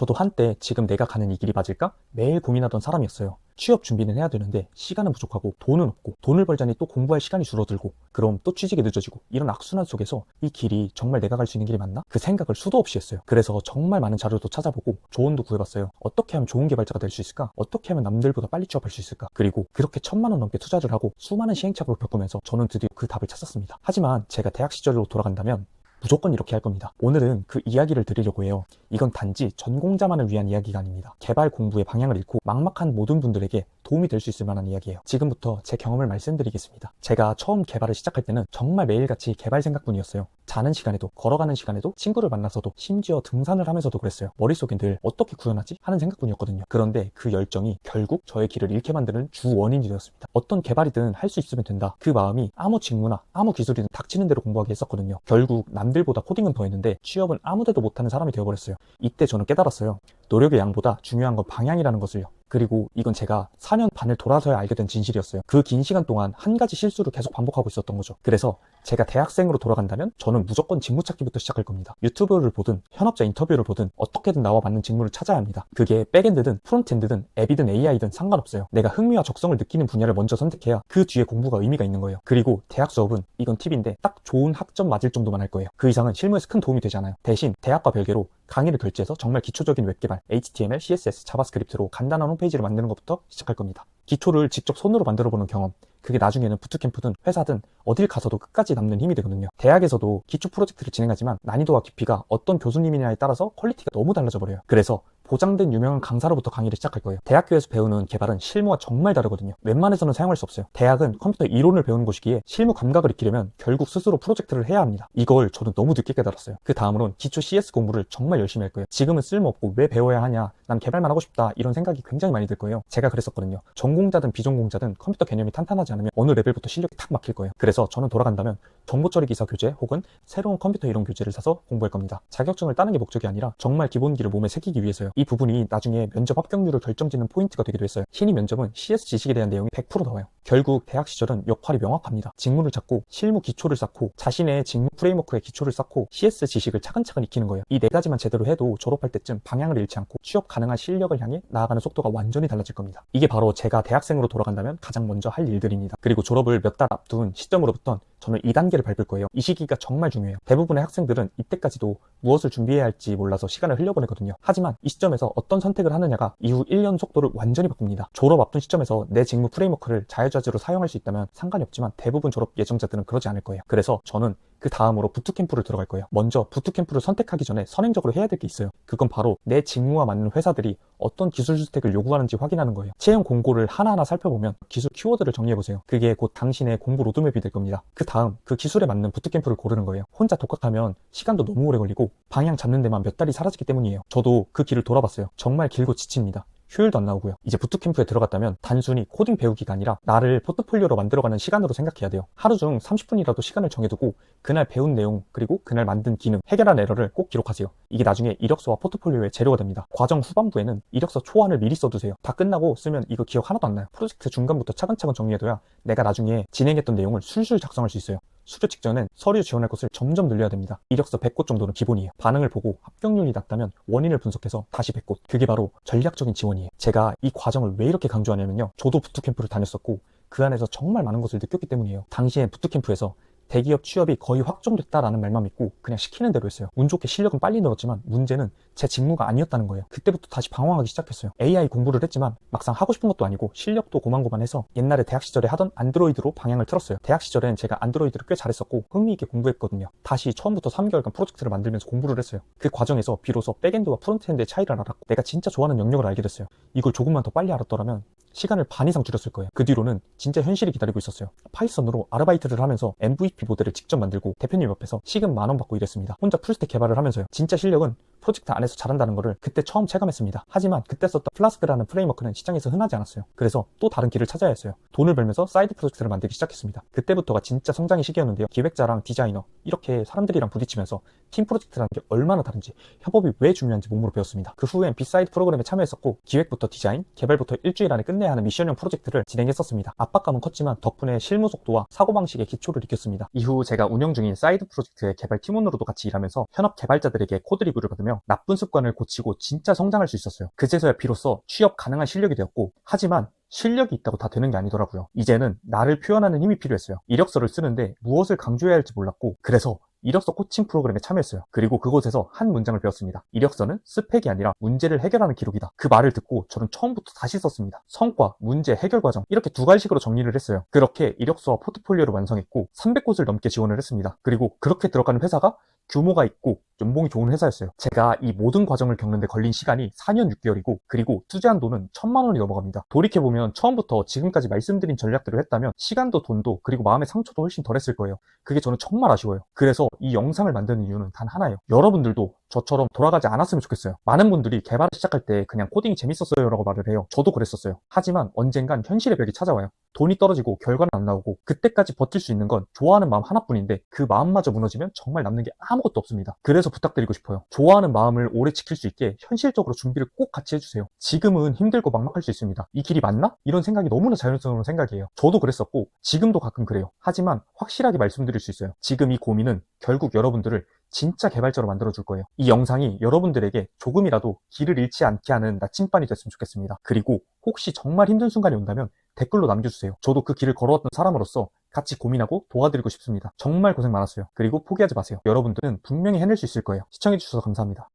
저도 한때 지금 내가 가는 이 길이 맞을까? 매일 고민하던 사람이었어요. 취업 준비는 해야 되는데 시간은 부족하고 돈은 없고 돈을 벌자니 또 공부할 시간이 줄어들고 그럼 또 취직이 늦어지고 이런 악순환 속에서 이 길이 정말 내가 갈 수 있는 길이 맞나? 그 생각을 수도 없이 했어요. 그래서 정말 많은 자료도 찾아보고 조언도 구해봤어요. 어떻게 하면 좋은 개발자가 될 수 있을까? 어떻게 하면 남들보다 빨리 취업할 수 있을까? 그리고 그렇게 1,000만 원 넘게 투자를 하고 수많은 시행착오를 겪으면서 저는 드디어 그 답을 찾았습니다. 하지만 제가 대학 시절로 돌아간다면 무조건 이렇게 할 겁니다. 오늘은 그 이야기를 드리려고 해요. 이건 단지 전공자만을 위한 이야기가 아닙니다. 개발 공부의 방향을 잃고 막막한 모든 분들에게 도움이 될 수 있을 만한 이야기예요. 지금부터 제 경험을 말씀드리겠습니다. 제가 처음 개발을 시작할 때는 정말 매일같이 개발 생각뿐이었어요. 자는 시간에도, 걸어가는 시간에도, 친구를 만나서도, 심지어 등산을 하면서도 그랬어요. 머릿속엔 늘 어떻게 구현하지? 하는 생각뿐이었거든요. 그런데 그 열정이 결국 저의 길을 잃게 만드는 주 원인이 되었습니다. 어떤 개발이든 할 수 있으면 된다. 그 마음이 아무 직무나 아무 기술이든 닥치는 대로 공부하게 했었거든요. 결국 남들보다 코딩은 더 했는데 취업은 아무데도 못하는 사람이 되어버렸어요. 이때 저는 깨달았어요. 노력의 양보다 중요한 건 방향이라는 것을요. 그리고 이건 제가 4년 반을 돌아서야 알게 된 진실이었어요. 그 긴 시간 동안 한 가지 실수를 계속 반복하고 있었던 거죠. 그래서 제가 대학생으로 돌아간다면 저는 무조건 직무 찾기부터 시작할 겁니다. 유튜브를 보든 현업자 인터뷰를 보든 어떻게든 나와 맞는 직무를 찾아야 합니다. 그게 백엔드든 프론트엔드든 앱이든 AI든 상관없어요. 내가 흥미와 적성을 느끼는 분야를 먼저 선택해야 그 뒤에 공부가 의미가 있는 거예요. 그리고 대학 수업은 이건 팁인데 딱 좋은 학점 맞을 정도만 할 거예요. 그 이상은 실무에서 큰 도움이 되지 않아요. 대신 대학과 별개로 강의를 결제해서 정말 기초적인 웹개발, HTML, CSS, 자바스크립트로 간단한 홈페이지를 만드는 것부터 시작할 겁니다. 기초를 직접 손으로 만들어보는 경험, 그게 나중에는 부트캠프든 회사든 어딜 가서도 끝까지 남는 힘이 되거든요. 대학에서도 기초 프로젝트를 진행하지만 난이도와 깊이가 어떤 교수님이냐에 따라서 퀄리티가 너무 달라져 버려요. 그래서 보장된 유명한 강사로부터 강의를 시작할 거예요. 대학교에서 배우는 개발은 실무와 정말 다르거든요. 웬만해서는 사용할 수 없어요. 대학은 컴퓨터 이론을 배우는 곳이기에 실무 감각을 익히려면 결국 스스로 프로젝트를 해야 합니다. 이걸 저는 너무 늦게 깨달았어요. 그 다음으론 기초 CS 공부를 정말 열심히 할 거예요. 지금은 쓸모없고 왜 배워야 하냐, 난 개발만 하고 싶다, 이런 생각이 굉장히 많이 들 거예요. 제가 그랬었거든요. 전공자든 비전공자든 컴퓨터 개념이 탄탄하지 않으면 어느 레벨부터 실력이 탁 막힐 거예요. 그래서 저는 돌아간다면 정보처리 기사 교재 혹은 새로운 컴퓨터 이론 교재를 사서 공부할 겁니다. 자격증을 따는 게 목적이 아니라 정말 기본기를 몸에 새기기 위해서요. 이 부분이 나중에 면접 합격률을 결정짓는 포인트가 되기도 했어요. 신입 면접은 CS 지식에 대한 내용이 100% 나와요. 결국 대학 시절은 역할이 명확합니다. 직무를 찾고 실무 기초를 쌓고 자신의 직무 프레임워크의 기초를 쌓고 CS 지식을 차근차근 익히는 거예요. 이 네 가지만 제대로 해도 졸업할 때쯤 방향을 잃지 않고 취업 가능한 실력을 향해 나아가는 속도가 완전히 달라질 겁니다. 이게 바로 제가 대학생으로 돌아간다면 가장 먼저 할 일들입니다. 그리고 졸업을 몇 달 앞둔 시점으로부터 저는 2단계를 밟을 거예요. 이 시기가 정말 중요해요. 대부분의 학생들은 이때까지도 무엇을 준비해야 할지 몰라서 시간을 흘려보내거든요. 하지만 이 시점에서 어떤 선택을 하느냐가 이후 1년 속도를 완전히 바꿉니다. 졸업 앞둔 시점에서 내 직무 프레임워크를 자유자재로 사용할 수 있다면 상관이 없지만 대부분 졸업 예정자들은 그러지 않을 거예요. 그래서 저는 그 다음으로 부트캠프를 들어갈 거예요. 먼저 부트캠프를 선택하기 전에 선행적으로 해야 될 게 있어요. 그건 바로 내 직무와 맞는 회사들이 어떤 기술 스택을 요구하는지 확인하는 거예요. 채용 공고를 하나하나 살펴보면 기술 키워드를 정리해보세요. 그게 곧 당신의 공부 로드맵이 될 겁니다. 그 다음 그 기술에 맞는 부트캠프를 고르는 거예요. 혼자 독학하면 시간도 너무 오래 걸리고 방향 잡는 데만 몇 달이 사라지기 때문이에요. 저도 그 길을 돌아봤어요. 정말 길고 지칩니다. 효율도 안 나오고요. 이제 부트캠프에 들어갔다면 단순히 코딩 배우기가 아니라 나를 포트폴리오로 만들어가는 시간으로 생각해야 돼요. 하루 중 30분이라도 시간을 정해두고 그날 배운 내용 그리고 그날 만든 기능, 해결한 에러를 꼭 기록하세요. 이게 나중에 이력서와 포트폴리오의 재료가 됩니다. 과정 후반부에는 이력서 초안을 미리 써두세요. 다 끝나고 쓰면 이거 기억 하나도 안 나요. 프로젝트 중간부터 차근차근 정리해둬야 내가 나중에 진행했던 내용을 술술 작성할 수 있어요. 수료 직전엔 서류 지원할 곳을 점점 늘려야 됩니다. 이력서 100곳 정도는 기본이에요. 반응을 보고 합격률이 낮다면 원인을 분석해서 다시 100곳. 그게 바로 전략적인 지원이에요. 제가 이 과정을 왜 이렇게 강조하냐면요. 저도 부트캠프를 다녔었고 그 안에서 정말 많은 것을 느꼈기 때문이에요. 당시엔 부트캠프에서 대기업 취업이 거의 확정됐다라는 말만 믿고 그냥 시키는 대로 했어요. 운 좋게 실력은 빨리 늘었지만 문제는 제 직무가 아니었다는 거예요. 그때부터 다시 방황하기 시작했어요. AI 공부를 했지만 막상 하고 싶은 것도 아니고 실력도 고만고만해서 옛날에 대학 시절에 하던 안드로이드로 방향을 틀었어요. 대학 시절엔 제가 안드로이드를 꽤 잘했었고 흥미있게 공부했거든요. 다시 처음부터 3개월간 프로젝트를 만들면서 공부를 했어요. 그 과정에서 비로소 백엔드와 프론트엔드의 차이를 알았고 내가 진짜 좋아하는 영역을 알게 됐어요. 이걸 조금만 더 빨리 알았더라면 시간을 반 이상 줄였을 거예요. 그 뒤로는 진짜 현실이 기다리고 있었어요. 파이썬으로 아르바이트를 하면서 MVP 모델을 직접 만들고 대표님 옆에서 시급 10,000원 받고 일했습니다. 혼자 풀스택 개발을 하면서요. 진짜 실력은 프로젝트 안에서 잘한다는 거를 그때 처음 체감했습니다. 하지만 그때 썼던 플라스크라는 프레임워크는 시장에서 흔하지 않았어요. 그래서 또 다른 길을 찾아야 했어요. 돈을 벌면서 사이드 프로젝트를 만들기 시작했습니다. 그때부터가 진짜 성장의 시기였는데요. 기획자랑 디자이너 이렇게 사람들이랑 부딪히면서 팀 프로젝트라는 게 얼마나 다른지, 협업이 왜 중요한지 몸으로 배웠습니다. 그 후엔 비사이드 프로그램에 참여했었고 기획부터 디자인, 개발부터 일주일 안에 끝내야 하는 미션형 프로젝트를 진행했었습니다. 압박감은 컸지만 덕분에 실무 속도와 사고방식의 기초를 익혔습니다. 이후 제가 운영 중인 사이드 프로젝트의 개발 팀원으로도 같이 일하면서 현업 개발자들에게 코드 리뷰를 받으며 나쁜 습관을 고치고 진짜 성장할 수 있었어요. 그제서야 비로소 취업 가능한 실력이 되었고, 하지만 실력이 있다고 다 되는 게 아니더라고요. 이제는 나를 표현하는 힘이 필요했어요. 이력서를 쓰는데 무엇을 강조해야 할지 몰랐고, 그래서 이력서 코칭 프로그램에 참여했어요. 그리고 그곳에서 한 문장을 배웠습니다. 이력서는 스펙이 아니라 문제를 해결하는 기록이다. 그 말을 듣고 저는 처음부터 다시 썼습니다. 성과, 문제, 해결 과정, 이렇게 두 가지식으로 정리를 했어요. 그렇게 이력서와 포트폴리오를 완성했고 300곳을 넘게 지원을 했습니다. 그리고 그렇게 들어가는 회사가 규모가 있고 연봉이 좋은 회사였어요. 제가 이 모든 과정을 겪는데 걸린 시간이 4년 6개월이고, 그리고 투자한 돈은 1,000만 원이 넘어갑니다. 돌이켜보면 처음부터 지금까지 말씀드린 전략대로 했다면 시간도 돈도 그리고 마음의 상처도 훨씬 덜했을 거예요. 그게 저는 정말 아쉬워요. 그래서 이 영상을 만드는 이유는 단 하나예요. 여러분들도 저처럼 돌아가지 않았으면 좋겠어요. 많은 분들이 개발을 시작할 때 그냥 코딩이 재밌었어요 라고 말을 해요. 저도 그랬었어요. 하지만 언젠간 현실의 벽이 찾아와요. 돈이 떨어지고 결과는 안 나오고, 그때까지 버틸 수 있는 건 좋아하는 마음 하나뿐인데 그 마음마저 무너지면 정말 남는 게 아무것도 없습니다. 그래서 부탁드리고 싶어요. 좋아하는 마음을 오래 지킬 수 있게 현실적으로 준비를 꼭 같이 해주세요. 지금은 힘들고 막막할 수 있습니다. 이 길이 맞나? 이런 생각이 너무나 자연스러운 생각이에요. 저도 그랬었고 지금도 가끔 그래요. 하지만 확실하게 말씀드릴 수 있어요. 지금 이 고민은 결국 여러분들을 진짜 개발자로 만들어줄 거예요. 이 영상이 여러분들에게 조금이라도 길을 잃지 않게 하는 나침반이 됐으면 좋겠습니다. 그리고 혹시 정말 힘든 순간이 온다면 댓글로 남겨주세요. 저도 그 길을 걸어왔던 사람으로서 같이 고민하고 도와드리고 싶습니다. 정말 고생 많았어요. 그리고 포기하지 마세요. 여러분들은 분명히 해낼 수 있을 거예요. 시청해주셔서 감사합니다.